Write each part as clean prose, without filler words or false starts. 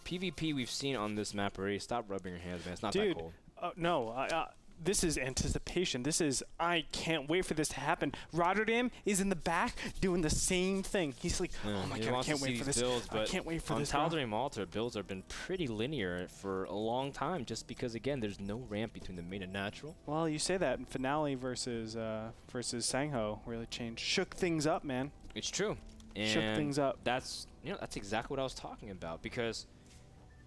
PvP we've seen on this map already. Stop rubbing your hands, man. It's not that cold. No, this is anticipation. This is, I can't wait for this to happen. Rotterdam is in the back doing the same thing. He's like, oh my god, I can't wait for this. Builds, I can't wait for this. On Tal'Darim Altar, builds have been pretty linear for a long time, just because, again, there's no ramp between the main and natural. Well, you say that. Finale versus Sangho really changed. Shook things up, man. It's true. And shook things up. That's, that's exactly what I was talking about, because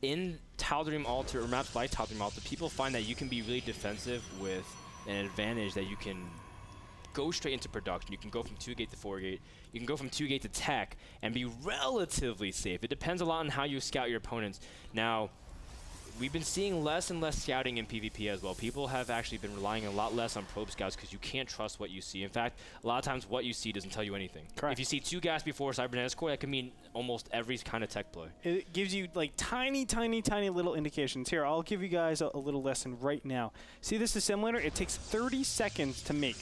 in Tal'Darim Altar, or maps like Tal'Darim Altar, people find that you can be really defensive with an advantage that you can go straight into production. You can go from 2-gate to 4-gate. You can go from 2-gate to tech and be relatively safe. It depends a lot on how you scout your opponents. Now, we've been seeing less and less scouting in PvP as well. People have actually been relying a lot less on probe scouts because you can't trust what you see. In fact, a lot of times what you see doesn't tell you anything. Correct. If you see 2 gas before cybernetics core, that can mean almost every kind of tech play. It gives you like tiny little indications. Here, I'll give you guys a little lesson right now. See this assimilator? It takes 30 seconds to make.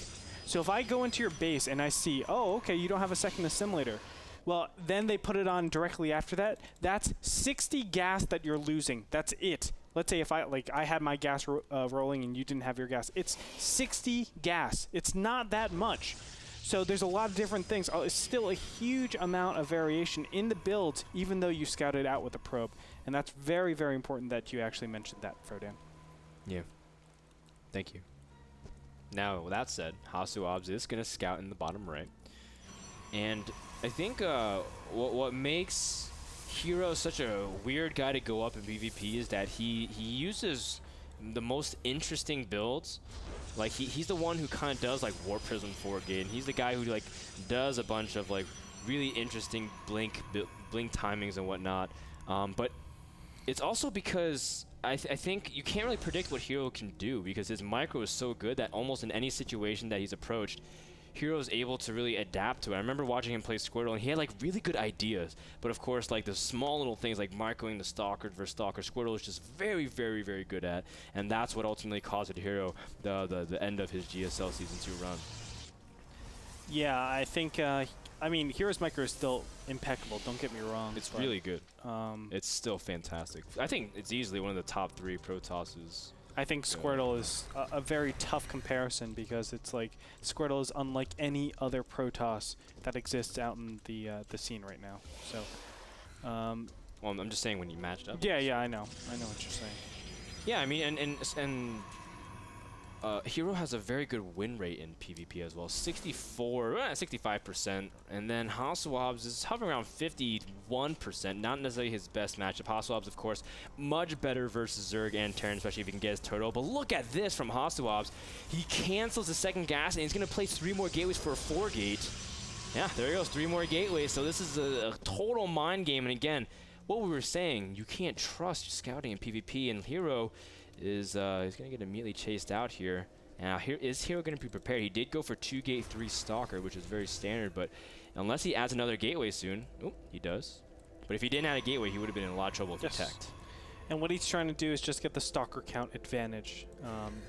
So if I go into your base and I see, oh, okay, you don't have a second assimilator. Well, then they put it on directly after that. That's 60 gas that you're losing. That's it. Let's say if I had my gas rolling and you didn't have your gas. It's 60 gas. It's not that much. So there's a lot of different things. It's still a huge amount of variation in the builds, even though you scouted out with a probe. And that's very, very important that you actually mentioned that, Frodan. Yeah. Thank you. Now, with that said, Hasuobs is going to scout in the bottom right. And I think what makes HerO such a weird guy to go up in PvP is that he uses the most interesting builds. Like he's the one who kind of does like Warp Prism 4-gate, and he's the guy who like does a bunch of like really interesting blink timings and whatnot. But it's also because I think you can't really predict what HerO can do, because his micro is so good that almost in any situation that he's approached, HerO is able to really adapt to it. I remember watching him play Squirtle, and he had like really good ideas, but of course like the small little things like microing the Stalker versus Stalker, Squirtle is just very, very, very good at, and that's what ultimately caused HerO the end of his GSL Season 2 run. Yeah, I think, I mean, HerO's micro is still impeccable, don't get me wrong. It's really good. It's still fantastic. I think it's easily one of the top 3 Protosses. I think Squirtle is a very tough comparison, because it's like Squirtle is unlike any other Protoss that exists out in the scene right now. So, well, I'm just saying when you matched up. Yeah, I know what you're saying. Yeah, I mean, and HerO has a very good win rate in PvP as well, 65%, and then Hasuobs is hovering around 51%, not necessarily his best matchup. Hasuobs, of course, much better versus Zerg and Terran, especially if he can get his turtle. But look at this from Hasuobs. He cancels the second gas, and he's going to place 3 more gateways for a 4-gate. Yeah, there he goes, 3 more gateways. So this is a total mind game, and again, what we were saying, you can't trust scouting in PvP, and HerO is he's going to get immediately chased out here. Now, is HerO going to be prepared? He did go for 2-gate 3 Stalker, which is very standard, but unless he adds another gateway soon, oh, he does. But if he didn't add a gateway, he would have been in a lot of trouble with Detect. And what he's trying to do is just get the Stalker count advantage.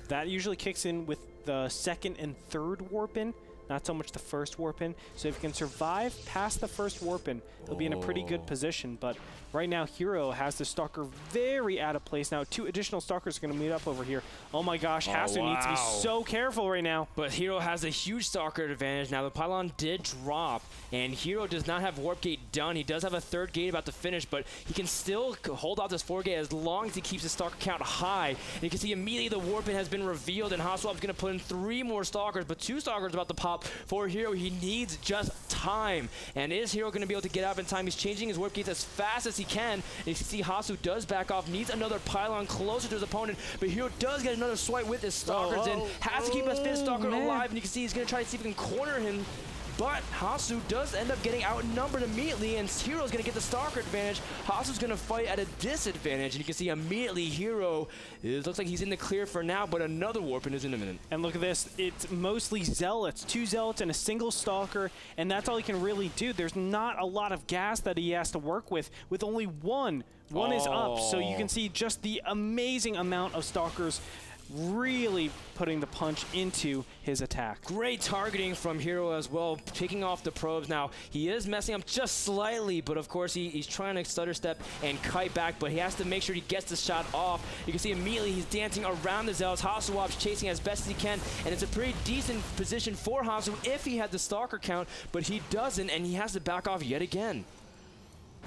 That usually kicks in with the 2nd and 3rd warp in, not so much the 1st warp in. So if he can survive past the 1st warp in, he'll be in a pretty good position. But right now, HerO has the Stalker very out of place. Now, 2 additional Stalkers are going to meet up over here. Oh my gosh, Hasu needs to be so careful right now. But HerO has a huge Stalker advantage. Now, the pylon did drop, and HerO does not have Warp Gate done. He does have a 3rd gate about to finish, but he can still hold off this 4-gate as long as he keeps his Stalker count high. And you can see immediately the warp in has been revealed, and Hasuobs going to put in 3 more Stalkers, but 2 Stalkers about to pop for HerO. He needs just time. And is HerO going to be able to get out in time? He's changing his warp gates as fast as he can. And you can see Hasu does back off, needs another pylon closer to his opponent, but HerO does get another swipe with his Stalkers in. Has to keep his 5th Stalker alive, and you can see he's going to try to see if he can corner him. But Hasu does end up getting outnumbered immediately, and HerO's going to get the Stalker advantage. Hasu's going to fight at a disadvantage, and you can see immediately HerO, it looks like he's in the clear for now, but another warp-in is imminent. And look at this, it's mostly Zealots, 2 Zealots and a single Stalker, and that's all he can really do. There's not a lot of gas that he has to work with only 1. One is up, so you can see just the amazing amount of Stalkers really putting the punch into his attack. Great targeting from HerO as well, picking off the probes. Now, he is messing up just slightly, but of course he's trying to stutter step and kite back, but he has to make sure he gets the shot off. You can see immediately he's dancing around the Zealots. Hasuobs chasing as best as he can, and it's a pretty decent position for Hasu if he had the Stalker count, but he doesn't, and he has to back off yet again.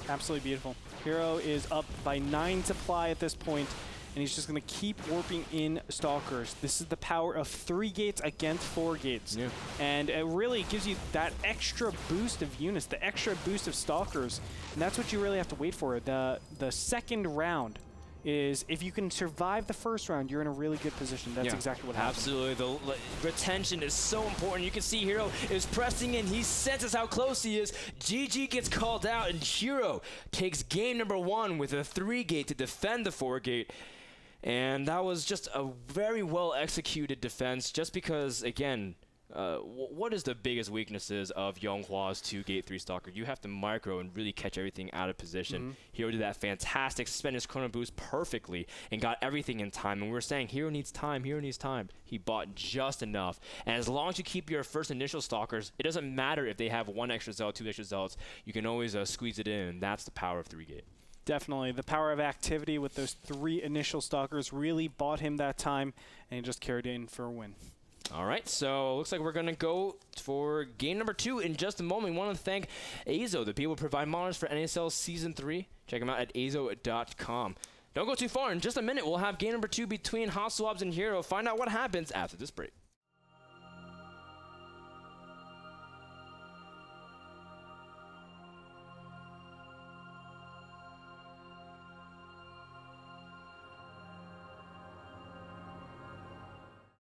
Absolutely beautiful. HerO is up by 9 supply at this point, and he's just going to keep warping in Stalkers. This is the power of 3 gates against 4 gates. Yeah. And it really gives you that extra boost of units, the extra boost of Stalkers, and that's what you really have to wait for. The second round is, if you can survive the first round, you're in a really good position. That's exactly what happens. Absolutely. The retention is so important. You can see HerO is pressing in. He senses how close he is. GG gets called out, and HerO takes game number 1 with a 3 gate to defend the 4 gate. And that was just a very well executed defense, just because, again, what is the biggest weaknesses of Yonghua's 2-gate 3 Stalker? You have to micro and really catch everything out of position. HerO did that fantastic, spent his chrono boost perfectly and got everything in time. And we were saying HerO needs time, HerO needs time. He bought just enough. And as long as you keep your first initial Stalkers, it doesn't matter if they have 1 extra Zealot, 2 extra Zealots. You can always squeeze it in. That's the power of 3-gate. Definitely. The power of activity with those 3 initial Stalkers really bought him that time, and he just carried it in for a win. All right, so looks like we're going to go for game number 2 in just a moment. We want to thank Azo, the people who provide monitors for NASL Season 3. Check them out at azo.com. Don't go too far. In just a minute, we'll have game number 2 between Hasuobs and HerO. Find out what happens after this break.